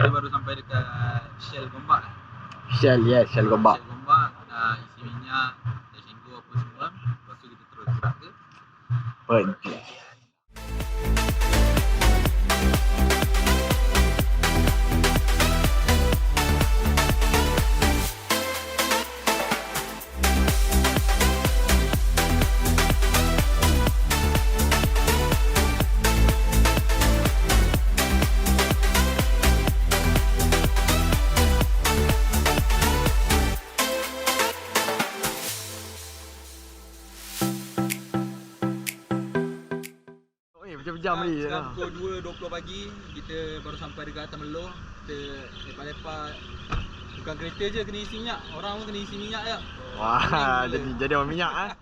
Kita baru sampai dekat Shell Gombak. Shell, ya, Shell Gombak. Shell Gombak, isi minyak, dah singgu apa semua. Lepas tu kita terus gerak ke Perhentian. Jam ni sekarang pukul 2.20 pagi. Kita baru sampai dekat atas Meloh. Kita lepak-lepak. Bukan kereta je kena isi minyak, orang pun kena isi minyak je. Wah, jadi orang minyak ah.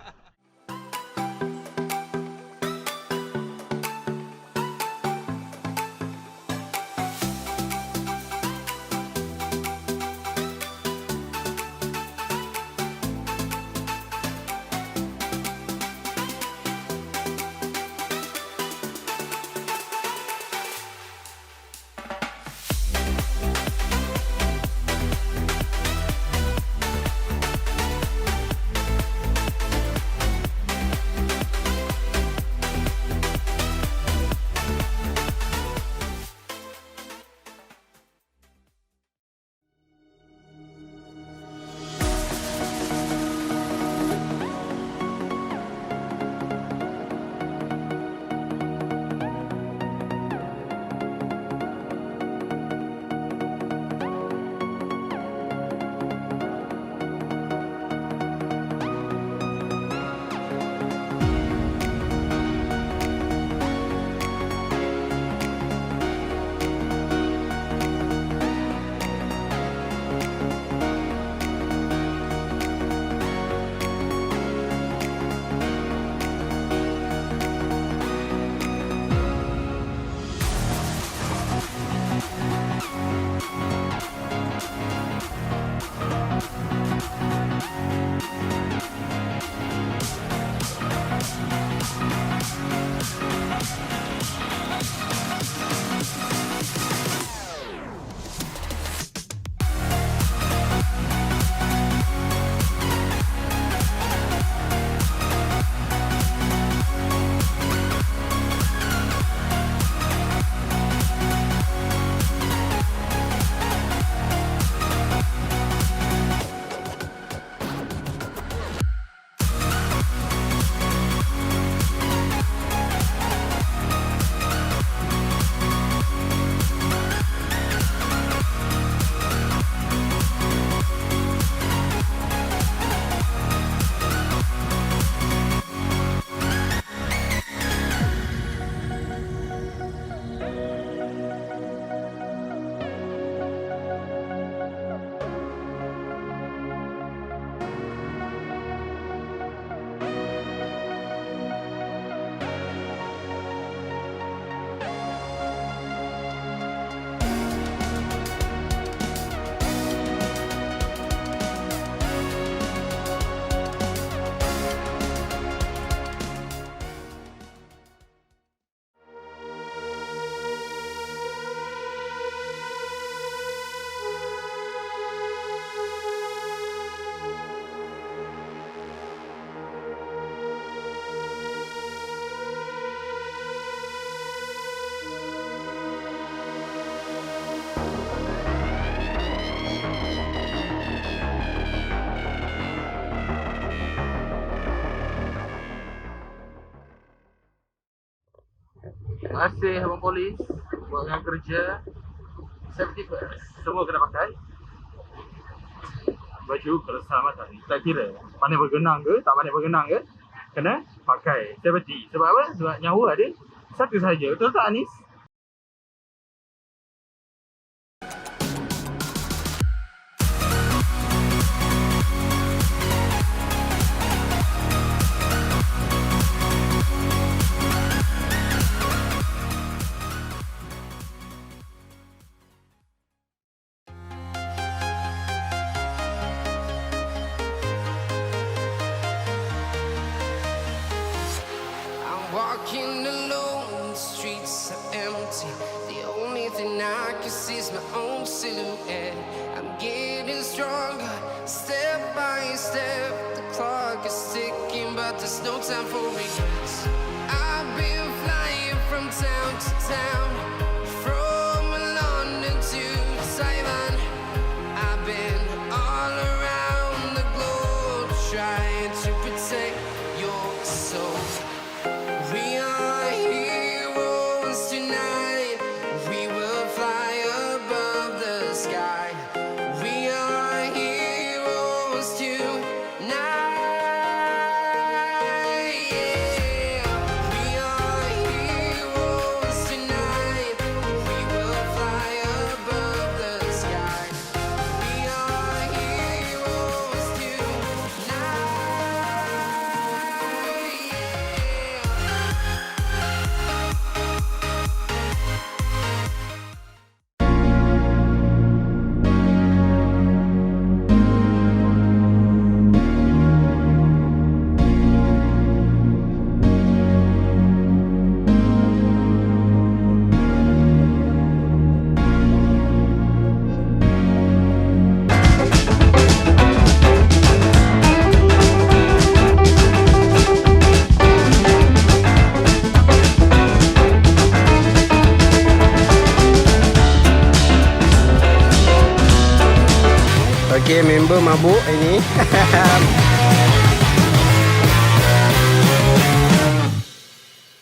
Terima kasih abang polis buat dengan kerja. Safety first. Semua kena pakai baju keselamatan. Tak kira pandai bergenang ke, tak pandai bergenang ke, kena pakai safety. Sebab apa? Sebab nyawa dia satu sahaja. Betul tak Anis? Walking alone streets are empty. The only thing I can see is my own silhouette. I'm getting stronger, step by step. The clock is ticking, but there's no time for regrets. I've been flying from town to town, from London to Taiwan. I've been all around the globe, trying to protect your soul. We are heroes tonight. We will fly above the sky. We are heroes tonight. Yeah. We are heroes tonight. We will fly above the sky. We are heroes tonight. Okey, member mabuk ini.